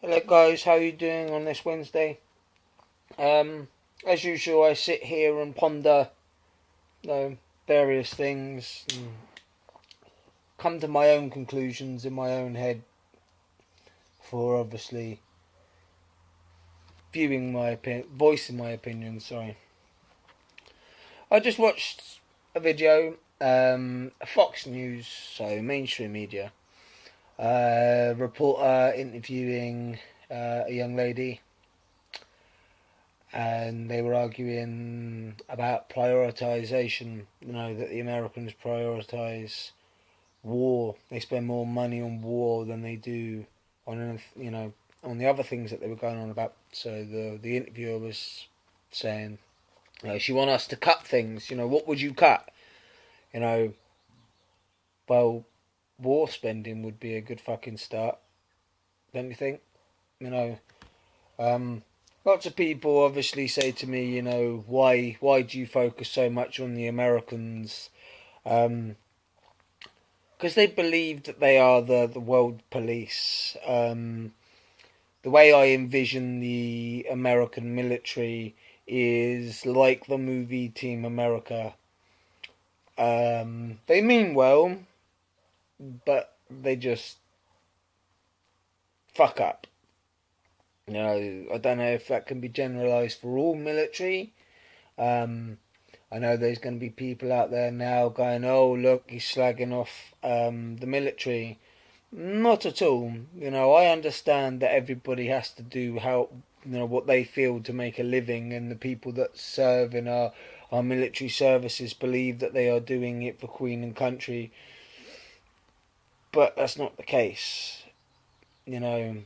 Hello guys, how are you doing on this Wednesday? As usual, I sit here and ponder, various things, and come to my own conclusions in my own head. For obviously voicing my opinion. Sorry, I just watched a video, Fox News, so mainstream media, reporter interviewing a young lady, and they were arguing about prioritization. That the Americans prioritize war. They spend more money on war than they do on on the other things that they were going on about. So the interviewer was saying, she want us to cut things. What would you cut? You know, well, war spending would be a good fucking start, don't you think? You know, um, Lots of people obviously say to me, why do you focus so much on the Americans? Because they believe that they are the world police. The way I envision the American military is like the movie Team America. They mean well, but they just fuck up. I don't know if that can be generalised for all military. I know there's going to be people out there now going, "Oh, look, he's slagging off the military." Not at all. I understand that everybody has to do what they feel to make a living, and the people that serve in our military services believe that they are doing it for Queen and country. But that's not the case. You know,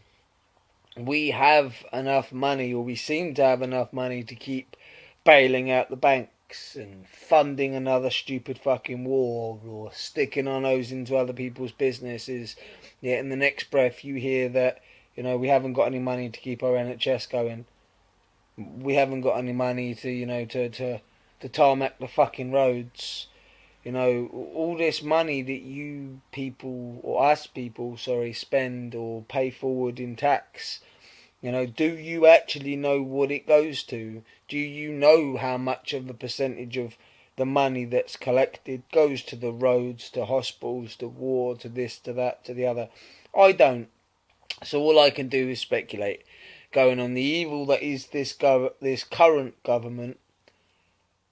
we have enough money, or we seem to have enough money, to keep bailing out the banks and funding another stupid fucking war, or sticking our nose into other people's businesses. Yet in the next breath you hear that, we haven't got any money to keep our NHS going. We haven't got any money to tarmac the fucking roads. All this money that you people, or us people, sorry, spend or pay forward in tax. Do you actually know what it goes to? Do you know how much of a percentage of the money that's collected goes to the roads, to hospitals, to war, to this, to that, to the other? I don't. So all I can do is speculate, going on the evil that is this current government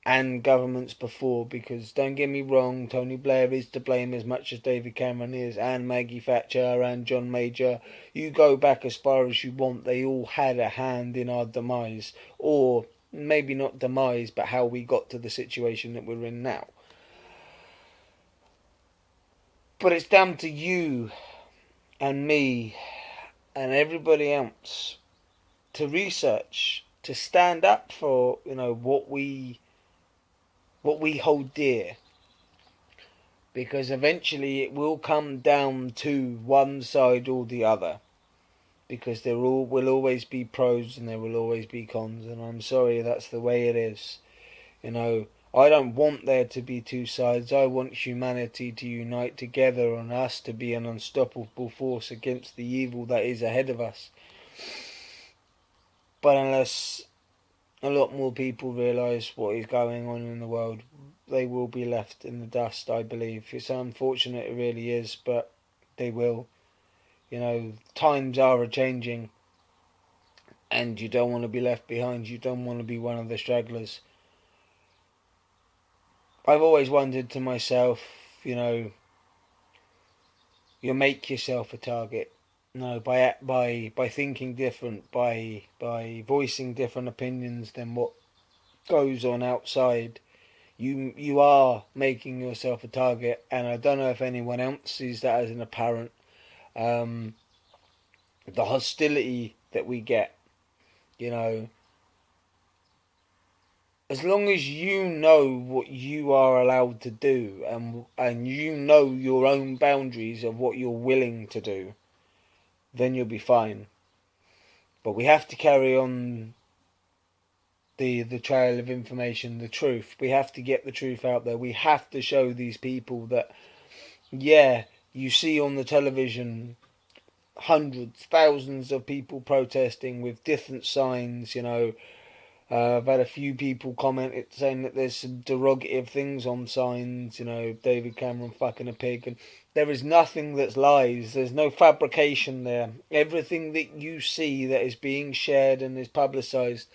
and governments before. Because don't get me wrong, Tony Blair is to blame as much as David Cameron is, and Maggie Thatcher and John Major. You go back as far as you want, they all had a hand in our demise, or maybe not demise, but how we got to the situation that we're in now. But it's down to you and me and everybody else to research, to stand up for what we hold dear. Because eventually it will come down to one side or the other. Because there will always be pros and there will always be cons, and I'm sorry, that's the way it is. I don't want there to be two sides. I want humanity to unite together, and us to be an unstoppable force against the evil that is ahead of us. But unless a lot more people realise what is going on in the world, they will be left in the dust, I believe. It's unfortunate, it really is, but they will. Times are a-changing, and you don't want to be left behind. You don't want to be one of the stragglers. I've always wondered to myself, you make yourself a target. By thinking different, by voicing different opinions than what goes on outside, you are making yourself a target. And I don't know if anyone else sees that as an apparent. The hostility that we get, as long as you know what you are allowed to do, and you know your own boundaries of what you're willing to do, then you'll be fine. But we have to carry on the trail of information, the truth. We have to get the truth out there. We have to show these people that, yeah, you see on the television hundreds, thousands of people protesting with different signs. I've had a few people comment it saying that there's some derogative things on signs. David Cameron fucking a pig, and there is nothing that's lies. There's no fabrication there. Everything that you see that is being shared and is publicised,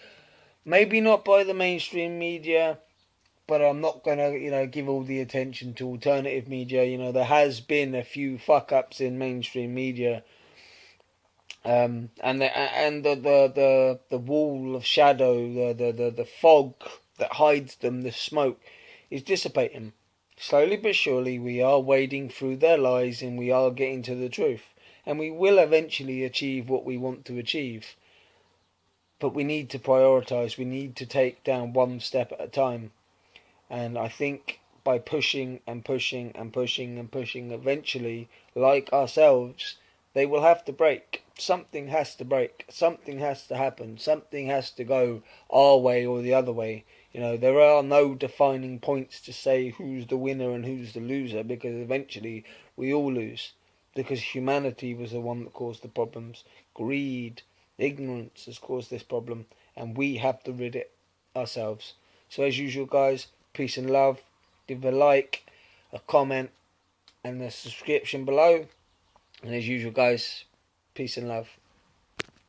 maybe not by the mainstream media, but I'm not gonna, give all the attention to alternative media. There has been a few fuck ups in mainstream media, and the wall of shadow, the fog that hides them, the smoke, is dissipating. Slowly but surely, we are wading through their lies, and we are getting to the truth, and we will eventually achieve what we want to achieve. But we need to prioritize. We need to take down one step at a time. And I think by pushing and pushing and pushing and pushing, eventually, like ourselves, they will have to break. Something has to break. Something has to happen. Something has to go our way or the other way. There are no defining points to say who's the winner and who's the loser, because eventually we all lose. Because humanity was the one that caused the problems. Greed, ignorance has caused this problem, and we have to rid it ourselves. So as usual, guys, peace and love. Give a like, a comment, and a subscription below. And as usual, guys, peace and love.